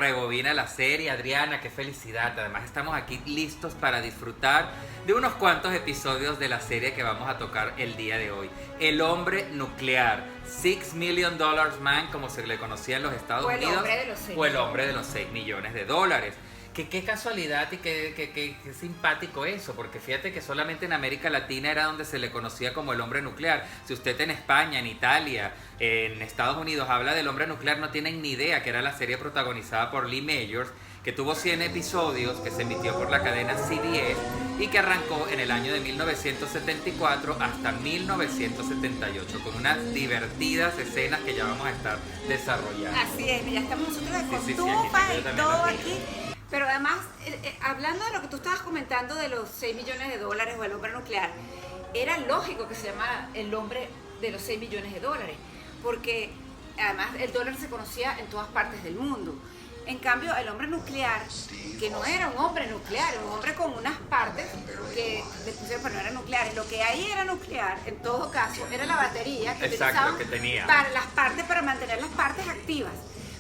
Rebobina la serie, Adriana, qué felicidad. Además estamos aquí listos para disfrutar de unos cuantos episodios de la serie que vamos a tocar el día de hoy. El hombre nuclear, $6 Million Man, como se le conocía en los Estados Unidos, o el hombre de los 6 millones de dólares. Qué casualidad y qué simpático eso, porque fíjate que solamente en América Latina era donde se le conocía como el hombre nuclear. Si usted en España, en Italia, en Estados Unidos habla del hombre nuclear, no tienen ni idea que era la serie protagonizada por Lee Majors, que tuvo 100 episodios, que se emitió por la cadena CBS y que arrancó en el año de 1974 hasta 1978, con unas divertidas escenas que ya vamos a estar desarrollando. Así es, ya estamos nosotros de costufa y todo aquí. Pero además, hablando de lo que tú estabas comentando de los 6 millones de dólares o el hombre nuclear, era lógico que se llamara el hombre de los 6 millones de dólares, porque además el dólar se conocía en todas partes del mundo. En cambio, el hombre nuclear, que no era un hombre nuclear, era un hombre con unas partes que después no eran nucleares. Lo que ahí era nuclear, en todo caso, era la batería que utilizaban que tenía para las partes, para mantener las partes activas.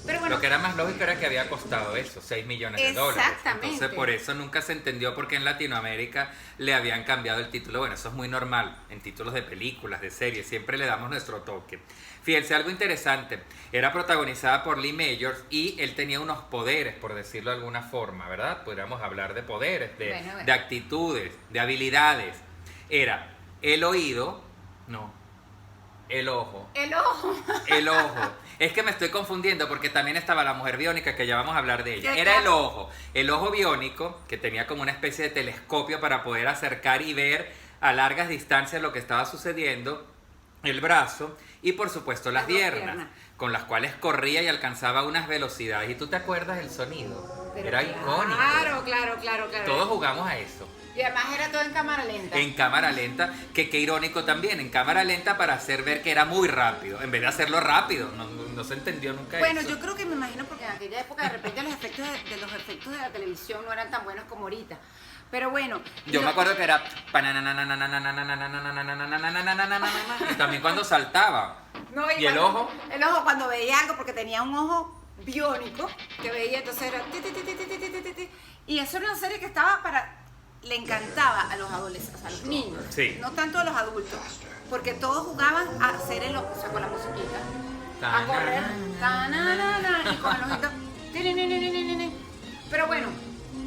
Pero bueno, lo que era más lógico era que había costado eso, 6 millones de dólares. Exactamente. Entonces por eso nunca se entendió por qué en Latinoamérica le habían cambiado el título. Bueno, eso es muy normal en títulos de películas, de series, siempre le damos nuestro toque. Fíjense, algo interesante, era protagonizada por Lee Majors y él tenía unos poderes, por decirlo de alguna forma, ¿verdad? Podríamos hablar de poderes, de actitudes, de habilidades. Era el oído, el ojo. El ojo. El ojo. Es que me estoy confundiendo porque también estaba la mujer biónica, que ya vamos a hablar de ella. Era el ojo biónico, que tenía como una especie de telescopio para poder acercar y ver a largas distancias lo que estaba sucediendo. El brazo y por supuesto las piernas, con las cuales corría y alcanzaba unas velocidades. ¿Y tú te acuerdas del sonido? Pero era icónico. Claro. Todos jugamos a eso. Y además era todo en cámara lenta. En cámara lenta, que qué irónico también, en cámara lenta para hacer ver que era muy rápido, en vez de hacerlo rápido. No se entendió nunca eso. Bueno, yo creo que me imagino porque en aquella época de repente los efectos de la televisión no eran tan buenos como ahorita. Pero bueno. Yo me acuerdo que era y también cuando saltaba. ¿Y el ojo? El ojo cuando veía algo, porque tenía un ojo biónico que veía, entonces era y eso era una serie que estaba le encantaba a los adolescentes, a los niños, no tanto a los adultos, porque todos jugaban a hacer con la musiquita, a correr, y con el ojito. Pero bueno,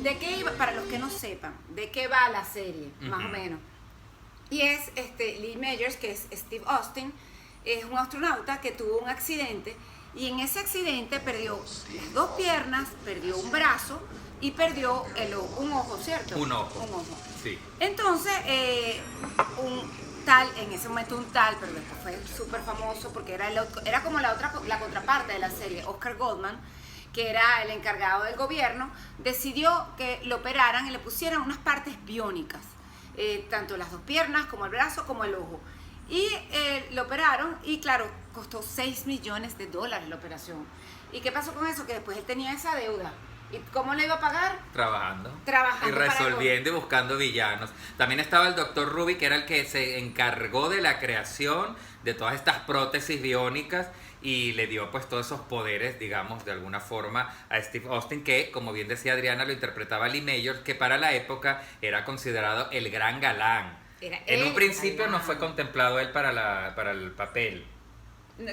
¿de qué iba? Para los que no sepan, ¿de qué va la serie? Más o menos. Y es Lee Majors, que es Steve Austin, es un astronauta que tuvo un accidente y en ese accidente perdió las 2 piernas, perdió un brazo y perdió un ojo, ¿cierto? Un ojo. Sí. Entonces, en ese momento pero después fue súper famoso porque era como la contraparte de la serie, Oscar Goldman, que era el encargado del gobierno, decidió que lo operaran y le pusieran unas partes biónicas, tanto las 2 piernas como el brazo como el ojo. Y lo operaron y claro, costó $6 millones de dólares la operación. ¿Y qué pasó con eso? Que después él tenía esa deuda. ¿Y cómo le iba a pagar? Trabajando y para resolviendo y buscando villanos. También estaba el doctor Ruby, que era el que se encargó de la creación de todas estas prótesis biónicas y le dio pues todos esos poderes, digamos, de alguna forma a Steve Austin, que como bien decía Adriana, lo interpretaba Lee Majors, que para la época era considerado el gran galán. En un principio no fue contemplado él para el papel.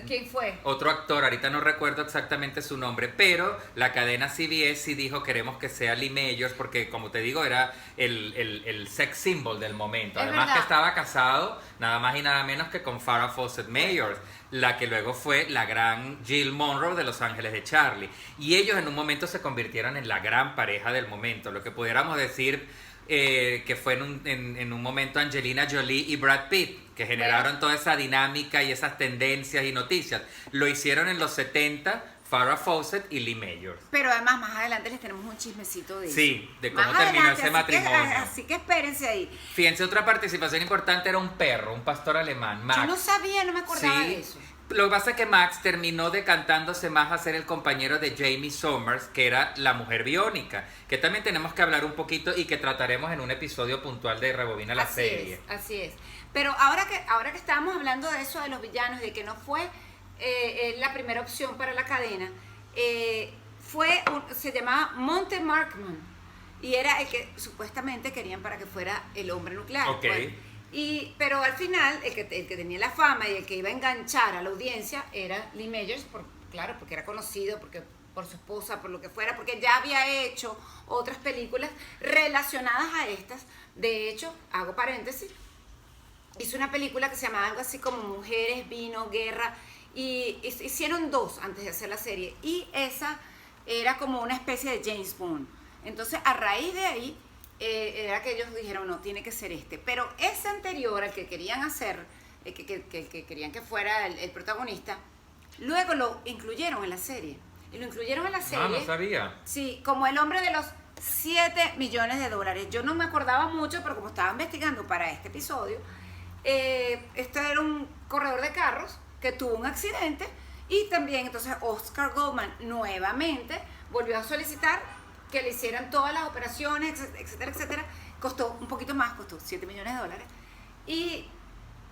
¿Quién fue? Otro actor, ahorita no recuerdo exactamente su nombre, pero la cadena CBS sí dijo queremos que sea Lee Majors porque, como te digo, era el sex symbol del momento. Además que estaba casado nada más y nada menos que con Farrah Fawcett Majors, la que luego fue la gran Jill Monroe de Los Ángeles de Charlie. Y ellos en un momento se convirtieron en la gran pareja del momento, lo que pudiéramos decir que fue en un momento Angelina Jolie y Brad Pitt, que generaron toda esa dinámica y esas tendencias y noticias. Lo hicieron en los 70 Farrah Fawcett y Lee Majors. Pero además más adelante les tenemos un chismecito de eso. Sí, de cómo terminó ese matrimonio. Así que espérense ahí. Fíjense, otra participación importante era un perro, un pastor alemán, Max. Yo no sabía, no me acordaba de eso. Lo que pasa es que Max terminó decantándose más a ser el compañero de Jamie Sommers, que era la mujer biónica, que también tenemos que hablar un poquito y que trataremos en un episodio puntual de Rebobina la serie. Así es. Pero ahora que estábamos hablando de eso, de los villanos, de que no fue la primera opción para la cadena, se llamaba Monte Markman y era el que supuestamente querían para que fuera el hombre nuclear. Ok. Pues. Pero al final, el que tenía la fama y el que iba a enganchar a la audiencia era Lee Majors, porque era conocido, por su esposa, por lo que fuera, porque ya había hecho otras películas relacionadas a estas. De hecho, hago paréntesis, hizo una película que se llamaba algo así como Mujeres, Vino, Guerra, y hicieron 2 antes de hacer la serie, y esa era como una especie de James Bond. Entonces, a raíz de ahí, era que ellos dijeron, no, tiene que ser este. Pero ese anterior, al que querían hacer, que querían que fuera el protagonista, luego lo incluyeron en la serie. Y lo incluyeron en la serie. Ah, no sabía. Sí, como el hombre de los 7 millones de dólares. Yo no me acordaba mucho, pero como estaba investigando para este episodio, este era un corredor de carros que tuvo un accidente y también entonces Oscar Goldman nuevamente volvió a solicitar que le hicieran todas las operaciones, etcétera, etcétera. Costó un poquito más, costó 7 millones de dólares. Y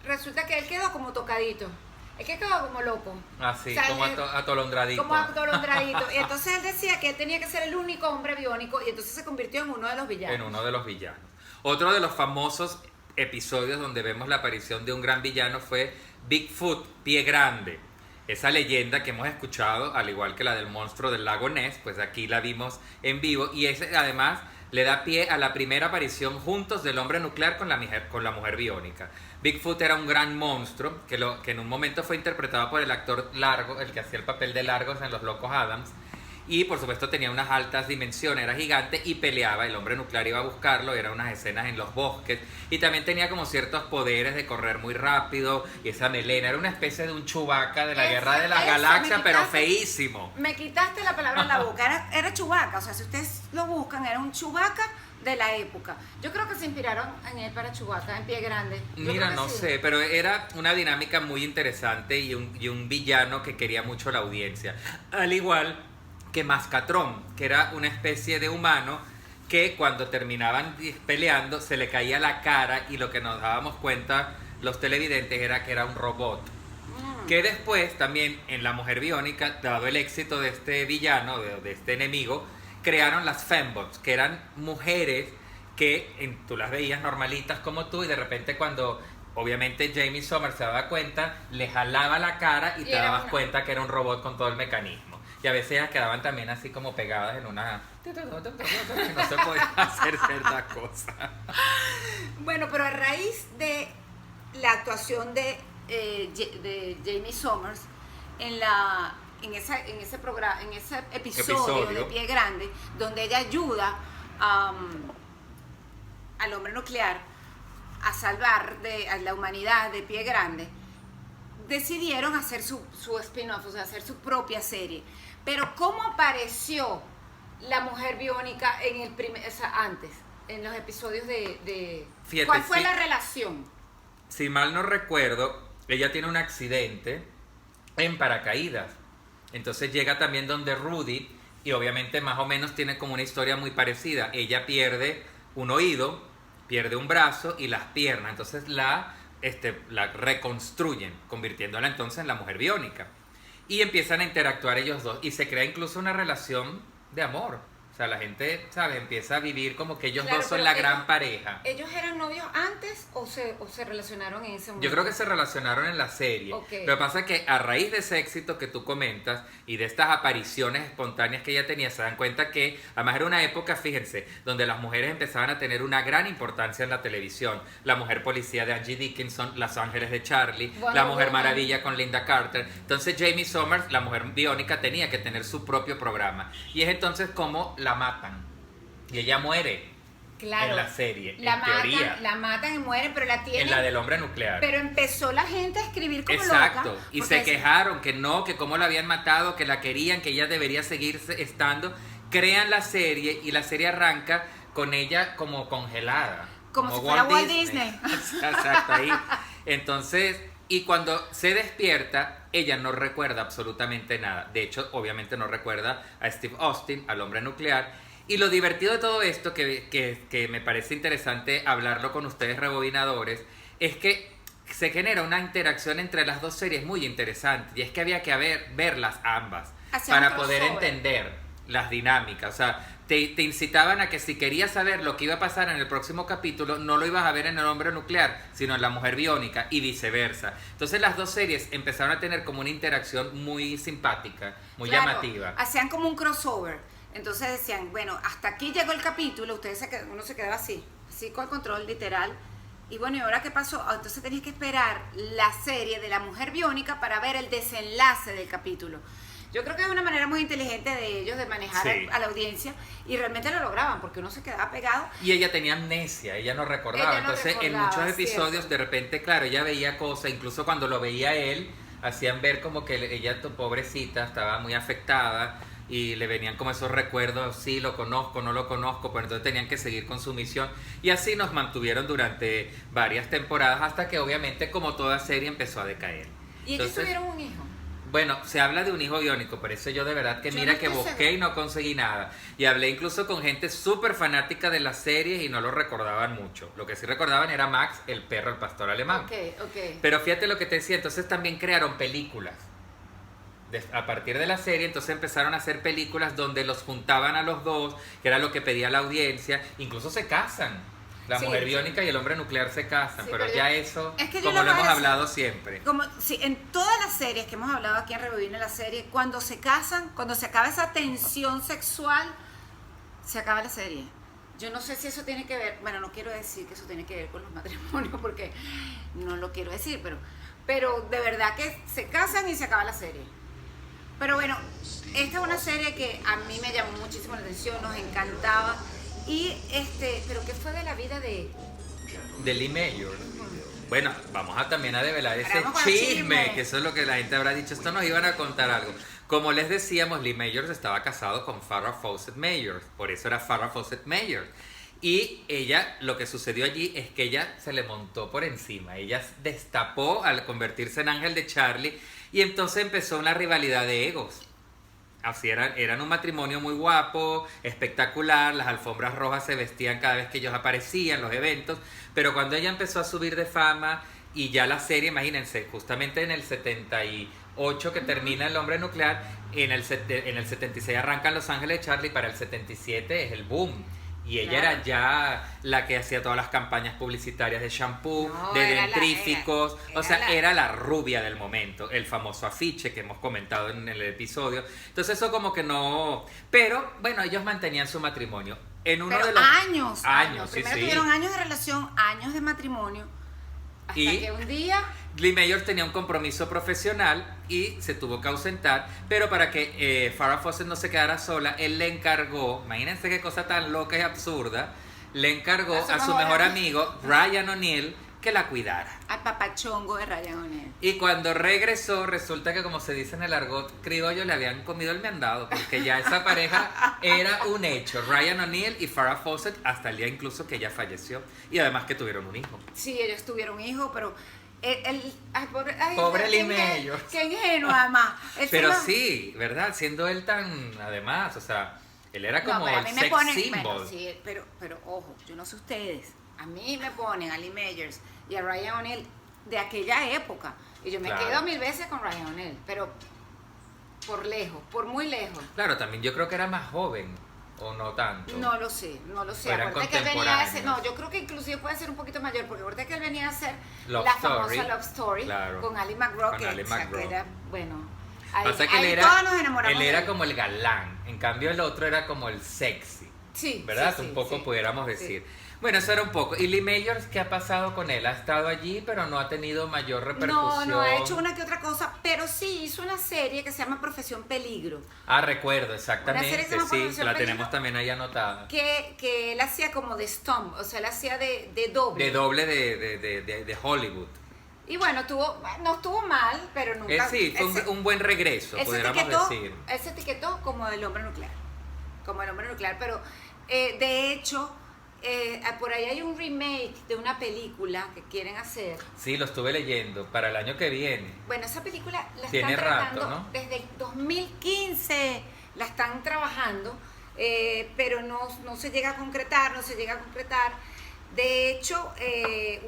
resulta que él quedó como tocadito. Él quedó como loco. Así, o sea, como atolondradito. Como atolondradito. Y entonces él decía que él tenía que ser el único hombre biónico y entonces se convirtió en uno de los villanos. En uno de los villanos. Otro de los famosos episodios donde vemos la aparición de un gran villano fue Bigfoot, Pie Grande. Esa leyenda que hemos escuchado, al igual que la del monstruo del lago Ness, pues aquí la vimos en vivo y ese además le da pie a la primera aparición juntos del hombre nuclear con la mujer biónica. Bigfoot era un gran monstruo que en un momento fue interpretado por el actor Largo, el que hacía el papel de Largos en Los Locos Adams. Y por supuesto tenía unas altas dimensiones, era gigante y peleaba, el hombre nuclear iba a buscarlo, eran unas escenas en los bosques y también tenía como ciertos poderes de correr muy rápido y esa melena, era una especie de un Chewbacca de la Guerra de las Galaxias, pero feísimo. Me quitaste la palabra en la boca, era Chewbacca, o sea, si ustedes lo buscan, era un Chewbacca de la época. Yo creo que se inspiraron en él para Chewbacca, en Pie Grande. Mira, no sé, pero era una dinámica muy interesante y un villano que quería mucho la audiencia. Al igual que Mascatrón, que era una especie de humano que cuando terminaban peleando se le caía la cara y lo que nos dábamos cuenta los televidentes era que era un robot. Que después también en La Mujer Biónica, dado el éxito de este villano, de este enemigo, crearon las fembots, que eran mujeres que tú las veías normalitas como tú y de repente cuando obviamente Jamie Sommers se daba cuenta, le jalaba la cara y te dabas cuenta que era un robot con todo el mecanismo. Y a veces ellas quedaban también así como pegadas en una... y no se podía hacer cierta cosa. Bueno, pero a raíz de la actuación de Jamie Sommers en ese programa, en ese episodio de Pie Grande, donde ella ayuda al hombre nuclear a salvar a la humanidad de Pie Grande, decidieron hacer su spin-off, o sea, hacer su propia serie. Pero ¿cómo apareció la mujer biónica antes, en los episodios Fíjate, ¿cuál fue la relación? Si mal no recuerdo, ella tiene un accidente en paracaídas. Entonces llega también donde Rudy y obviamente más o menos tiene como una historia muy parecida. Ella pierde un oído, pierde un brazo y las piernas. Entonces la reconstruyen, convirtiéndola entonces en la mujer biónica. Y empiezan a interactuar ellos dos y se crea incluso una relación de amor. O sea, la gente, ¿sabes? Empieza a vivir como que ellos dos son la gran pareja. ¿Ellos eran novios antes o se relacionaron en ese momento? Yo creo que se relacionaron en la serie. Okay. Lo que pasa es que a raíz de ese éxito que tú comentas y de estas apariciones espontáneas que ella tenía, se dan cuenta que además era una época, fíjense, donde las mujeres empezaban a tener una gran importancia en la televisión. La mujer policía de Angie Dickinson, Los Ángeles de Charlie, La Mujer Maravilla con Linda Carter. Entonces Jamie Sommers, la mujer biónica, tenía que tener su propio programa. Y es entonces como la matan. Y ella muere. Claro, en la serie, teoría. La matan y mueren, pero la tienen. En la del hombre nuclear. Pero empezó la gente a escribir como exacto, loca. Y se quejaron que no, que cómo la habían matado, que la querían, que ella debería seguir estando. Crean la serie y la serie arranca con ella como congelada. Como si fuera Walt Disney. Exacto, ahí. Entonces, y cuando se despierta, ella no recuerda absolutamente nada. De hecho, obviamente no recuerda a Steve Austin, al hombre nuclear. Y lo divertido de todo esto, que me parece interesante hablarlo con ustedes rebobinadores, es que se genera una interacción entre las dos series muy interesante. Y es que había que verlas ambas para poder entender las dinámicas. O sea, te incitaban a que si querías saber lo que iba a pasar en el próximo capítulo, no lo ibas a ver en El Hombre Nuclear, sino en La Mujer Biónica y viceversa. Entonces las dos series empezaron a tener como una interacción muy simpática, muy llamativa. Hacían como un crossover. Entonces decían, bueno, hasta aquí llegó el capítulo, uno se quedaba así con el control literal. Y bueno, ¿y ahora qué pasó? Entonces tenías que esperar la serie de La Mujer Biónica para ver el desenlace del capítulo. Yo creo que es una manera muy inteligente de ellos de manejar a la audiencia, y realmente lo lograban porque uno se quedaba pegado. Y ella tenía amnesia, ella no recordaba. Entonces en muchos episodios, cierto, de repente, claro, ella veía cosas, incluso cuando lo veía él, hacían ver como que ella, pobrecita, estaba muy afectada y le venían como esos recuerdos, sí, lo conozco, no lo conozco, pero entonces tenían que seguir con su misión. Y así nos mantuvieron durante varias temporadas hasta que obviamente, como toda serie, empezó a decaer. ¿Y ellos tuvieron un hijo? Bueno, se habla de un hijo biónico, por eso yo de verdad que mira que busqué y no conseguí nada. Y hablé incluso con gente súper fanática de las series y no lo recordaban mucho. Lo que sí recordaban era Max, el perro, el pastor alemán. Okay. Pero fíjate lo que te decía, entonces también crearon películas. A partir de la serie, entonces empezaron a hacer películas donde los juntaban a los dos, que era lo que pedía la audiencia. Incluso se casan. La mujer biónica y el hombre nuclear se casan, pero ya eso, como lo hemos hablado siempre. En todas las series que hemos hablado aquí en Rebobina la serie, cuando se casan, cuando se acaba esa tensión sexual, se acaba la serie. Yo no sé si eso tiene que ver, bueno, no quiero decir que eso tiene que ver con los matrimonios, porque no lo quiero decir, pero de verdad que se casan y se acaba la serie. Pero bueno, esta es una serie que a mí me llamó muchísimo la atención, nos encantaba. Y pero ¿qué fue de la vida de Lee Mayors? Bueno, vamos también a develar ese chisme, que eso es lo que la gente habrá dicho, esto nos iban a contar algo. Como les decíamos, Lee Mayors estaba casado con Farrah Fawcett Mayors, por eso era Farrah Fawcett Mayors. Y ella, lo que sucedió allí es que ella se le montó por encima, ella destapó al convertirse en ángel de Charlie, y entonces empezó una rivalidad de egos. Así eran un matrimonio muy guapo, espectacular, las alfombras rojas se vestían cada vez que ellos aparecían, los eventos, pero cuando ella empezó a subir de fama y ya la serie, imagínense, justamente en el 78 que termina El Hombre Nuclear, en el 76 arrancan Los Ángeles de Charlie, para el 77 es el boom. Y ella era ya la que hacía todas las campañas publicitarias de shampoo, de dentríficos, era la rubia del momento, el famoso afiche que hemos comentado en el episodio. Entonces eso como que no... Pero bueno, ellos mantenían su matrimonio. En uno de los años. Primero tuvieron años de relación, años de matrimonio, hasta que un día... Lee Mayors tenía un compromiso profesional y se tuvo que ausentar, pero para que Farrah Fawcett no se quedara sola, él le encargó, imagínense qué cosa tan loca y absurda, le encargó a su mejor amigo, Ryan O'Neal, que la cuidara. Al papachongo de Ryan O'Neal. Y cuando regresó, resulta que, como se dice en el argot criollo, le habían comido el mandado, porque ya esa pareja era un hecho. Ryan O'Neal y Farrah Fawcett, hasta el día incluso que ella falleció, y además que tuvieron un hijo. Sí, ellos tuvieron un hijo, pero... Pobre Lee Mayors. Qué ingenuo, además. Pero sí, ¿verdad? Siendo él tan, además, o sea, él era como el sex symbol. Bueno, sí, pero ojo, yo no sé ustedes, a mí me ponen a Lee Mayors y a Ryan O'Neal de aquella época, y yo me quedo 1000 veces con Ryan O'Neal, pero por lejos, por muy lejos. Claro, también yo creo que era más joven. ¿O no tanto? No lo sé. Acuérdate que él venía a hacer, yo creo que inclusive puede ser un poquito mayor, porque acuérdate que él venía a hacer famosa Love Story, claro, con Ali MacGraw, que era, bueno, ahí todos nos enamoramos. Él era como el galán, en cambio el otro era como el sexy. Sí. ¿Verdad? Un poco pudiéramos decir. Bueno, eso era un poco. ¿Y Lee Mayors qué ha pasado con él? Ha estado allí, pero no ha tenido mayor repercusión. No ha hecho una que otra cosa, pero sí hizo una serie que se llama Profesión Peligro. Recuerdo, exactamente. Sí, la tenemos también ahí anotada. Que él hacía como de stump, o sea, él hacía de doble. De doble de Hollywood. Y bueno, no estuvo mal, pero nunca... sí, fue un buen regreso, pudiéramos decir. Él se etiquetó como El Hombre Nuclear. Pero de hecho... por ahí hay un remake de una película que quieren hacer. Sí, lo estuve leyendo para el año que viene. Bueno, esa película la tiene están trabajando rato, ¿no? Desde el 2015 la están trabajando, pero no se llega a concretar, De hecho,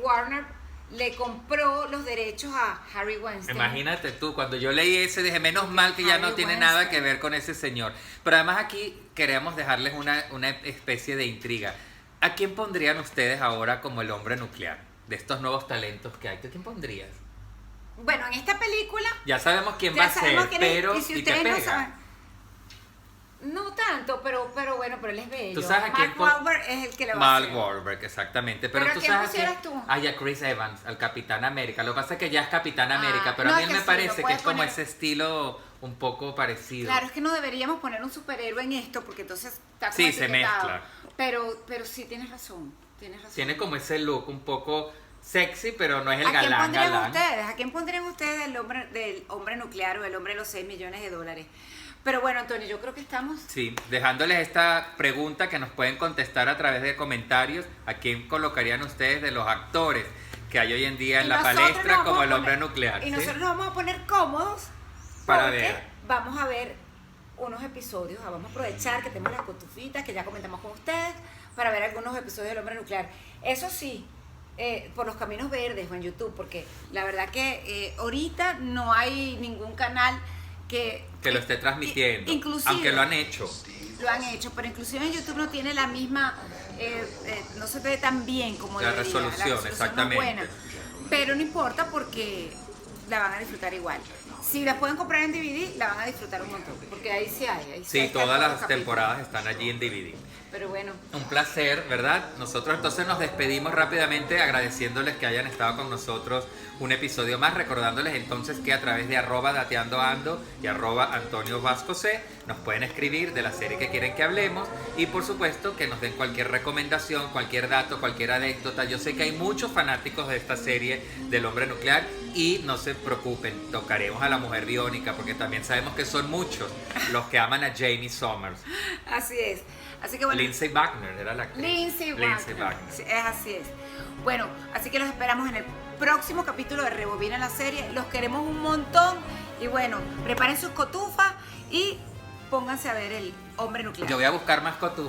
Warner le compró los derechos a Harry Weinstein. Imagínate tú, cuando yo leí ese dije, menos mal que ya no tiene nada que ver con ese señor. Pero además aquí queremos dejarles una especie de intriga. ¿A quién pondrían ustedes ahora como el hombre nuclear? De estos nuevos talentos que hay, ¿a quién pondrías? Bueno, en esta película... Ya sabemos quién va a ser, pero y si ¿y te ustedes no pega? saben... No tanto, pero bueno, pero él es bello. ¿Tú sabes a quién Mark Wahlberg es el que le va a Mark hacer. Wahlberg, exactamente. Pero ¿Pero tú a quién sabes pusieras tú? Ay, a Chris Evans, al Capitán América. Lo que pasa es que ya es Capitán América, pero no, a mí es él que me sí, parece lo que puedes es como poner. ese estilo un poco parecido. Claro, es que no deberíamos poner un superhéroe en esto, porque entonces está como Sí, se etiquetado. mezcla. Pero sí, tienes razón. Tiene como ese look un poco sexy, pero no es el ¿A quién galán, pondrían galán. ustedes? ¿A quién pondrían ustedes del hombre nuclear o el hombre de los 6 millones de dólares? Pero bueno, Antonio, yo creo que estamos... Sí, dejándoles esta pregunta que nos pueden contestar a través de comentarios. ¿A quién colocarían ustedes de los actores que hay hoy en día en la palestra como el hombre nuclear? Y ¿sí? nosotros nos vamos a poner cómodos Para porque ver. vamos a ver unos episodios, vamos a aprovechar que tenemos las cotufitas que ya comentamos con ustedes para ver algunos episodios del hombre nuclear. Eso sí, por los caminos verdes o en YouTube, porque la verdad que ahorita no hay ningún canal que lo esté transmitiendo, inclusive, aunque lo han hecho. Lo han hecho, pero inclusive en YouTube no tiene la misma, no se ve tan bien como La debería. resolución, No es exactamente. buena, pero no importa porque la van a disfrutar igual. Si la pueden comprar en DVD, la van a disfrutar un montón, porque ahí sí hay. Ahí Sí, hay todas todos los las capítulos. temporadas están allí en DVD. Pero bueno, Un placer, ¿verdad? Nosotros entonces nos despedimos rápidamente agradeciéndoles que hayan estado con nosotros un episodio más, recordándoles entonces que a través de @dateandoando y @AntonioVascoC nos pueden escribir de la serie que quieren que hablemos y por supuesto que nos den cualquier recomendación, cualquier dato, cualquier anécdota. Yo sé que hay muchos fanáticos de esta serie del hombre nuclear y no se preocupen, tocaremos a la mujer biónica porque también sabemos que son muchos los que aman a Jamie Sommers. así es. Así que bueno, Lindsay Wagner era la actriz. Lindsay Wagner. Sí, así es. Bueno, así que los esperamos en el próximo capítulo de Rebobina la serie. Los queremos un montón. Y bueno, preparen sus cotufas y pónganse a ver el hombre nuclear. Yo voy a buscar más cotufas.